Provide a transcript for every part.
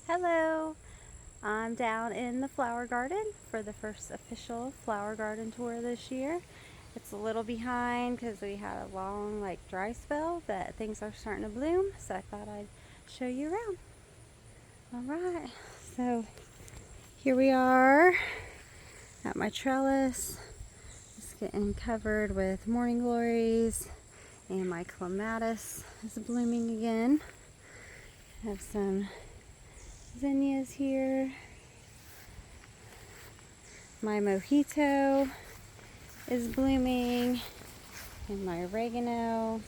Hello, I'm down in the flower garden for the first official flower garden tour this year. It's a little behind because we had a long dry spell, but things are starting to bloom, so I thought I'd show you around. Alright, so here we are at my trellis. Just getting covered with morning glories, and my clematis is blooming again. I have some zinnias here. My mojito is blooming, and my oregano,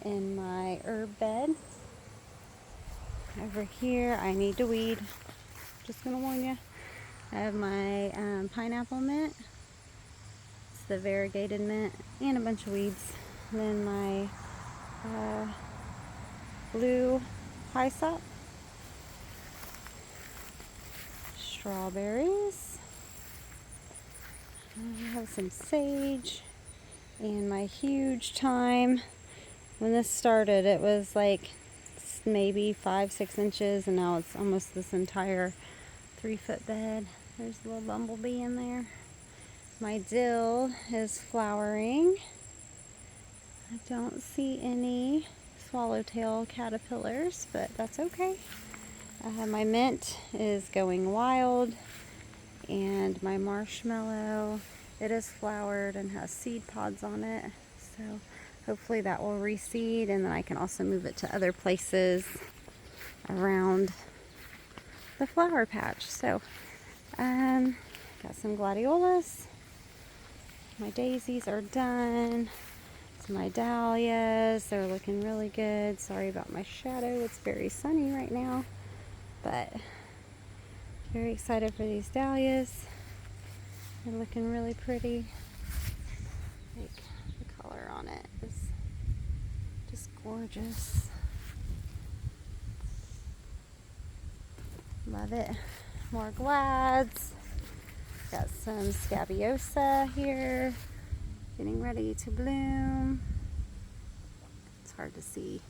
and my herb bed. Over here, I need to weed. Just gonna warn you. I have my pineapple mint. It's the variegated mint, and a bunch of weeds. And then my blue hyssop, strawberries. I have some sage, and my huge thyme. When this started, it was like maybe 5-6 inches, and now it's almost this entire 3-foot bed. There's a little bumblebee in there. My dill is flowering. I don't see any swallowtail caterpillars, but that's okay. My mint is going wild, and my marshmallow, it is flowered and has seed pods on it, so hopefully that will reseed, and then I can also move it to other places around the flower patch. So got some gladiolas. My daisies are done. So my dahlias, they're looking really good. Sorry about my shadow, it's very sunny right now, but very excited for these dahlias. They're looking really pretty. Like, the color on it is just gorgeous. Love it. More glads. Got some scabiosa here, getting ready to bloom. It's hard to see.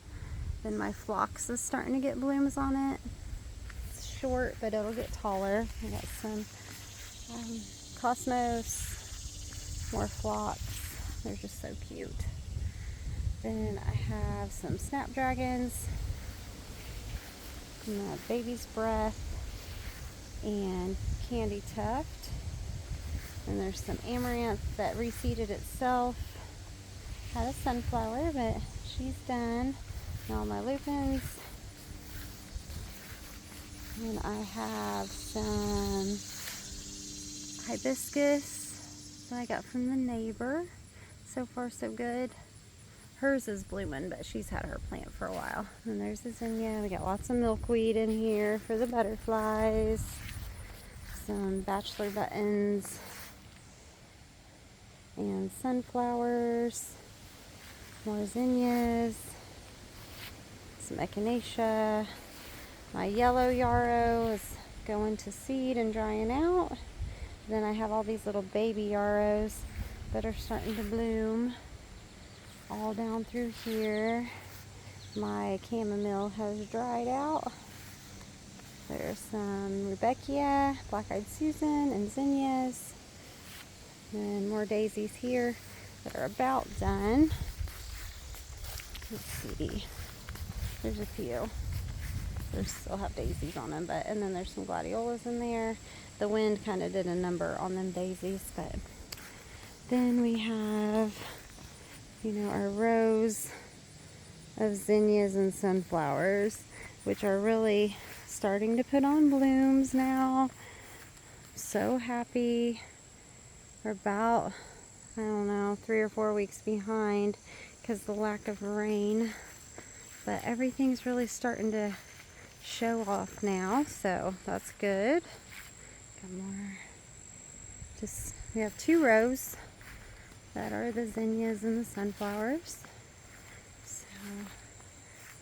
Then my phlox is starting to get blooms on it. It's short, but it'll get taller. I got some cosmos, more phlox. They're just so cute. Then I have some snapdragons, baby's breath, and candy tuft. And there's some amaranth that reseeded itself. Had a sunflower, but she's done. And all my lupins. And I have some hibiscus that I got from the neighbor. So far so good. Hers is blooming, but she's had her plant for a while. And there's the zinnia. We got lots of milkweed in here for the butterflies. Some bachelor buttons. And sunflowers. More zinnias. Some echinacea. My yellow yarrow is going to seed and drying out. Then I have all these little baby yarrows that are starting to bloom all down through here. My chamomile has dried out. There's some Rudbeckia, Black-Eyed Susan, and zinnias. And more daisies here that are about done. Let's see. There's a few. They still have daisies on them, and then there's some gladiolas in there. The wind kind of did a number on them daisies, but then we have, our rows of zinnias and sunflowers, which are really starting to put on blooms now. So happy. We're about, 3 or 4 weeks behind because of the lack of rain, but everything's really starting to show off now, so that's good. Got more. We have 2 rows that are the zinnias and the sunflowers. So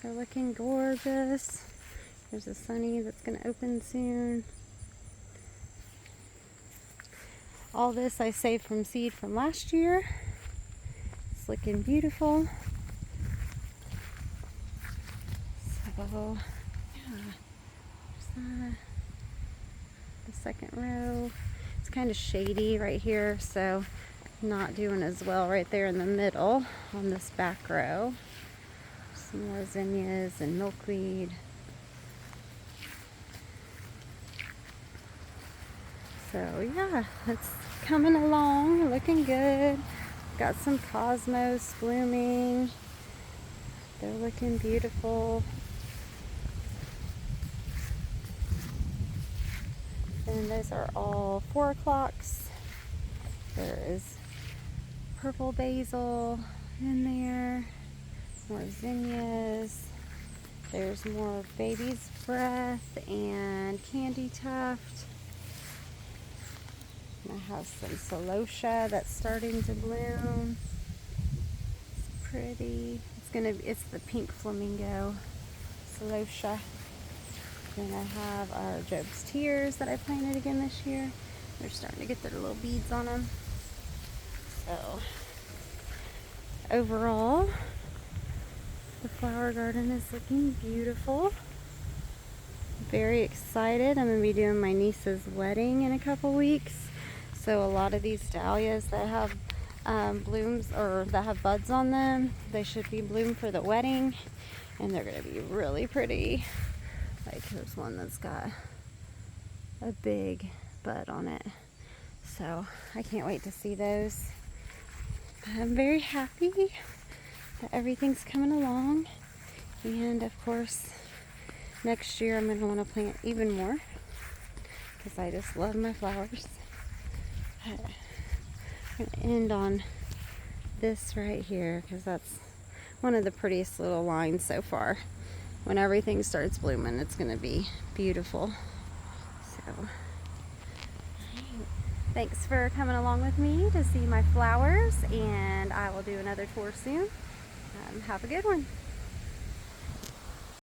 they're looking gorgeous. There's a sunny that's going to open soon. All this I saved from seed from last year. It's looking beautiful. So, yeah. second row. It's kind of shady right here, so not doing as well right there in the middle on this back row. Some more zinnias and milkweed. So yeah, it's coming along, looking good. Got some cosmos blooming. They're looking beautiful. And those are all 4 o'clocks. There is purple basil in there. More zinnias. There's more baby's breath and candy tuft. And I have some celosia that's starting to bloom. It's pretty. It's the pink flamingo celosia. Then I have our Job's Tears that I planted again this year. They're starting to get their little beads on them. So overall, the flower garden is looking beautiful. Very excited. I'm going to be doing my niece's wedding in a couple weeks. So a lot of these dahlias that have blooms or that have buds on them, they should be bloomed for the wedding. And they're going to be really pretty. Like here's one that's got a big bud on it. So I can't wait to see those. I'm very happy that everything's coming along. And of course, next year I'm going to want to plant even more because I just love my flowers. I'm going to end on this right here because that's one of the prettiest little lines so far. When everything starts blooming, it's going to be beautiful. So, thanks for coming along with me to see my flowers, and I will do another tour soon. Have a good one.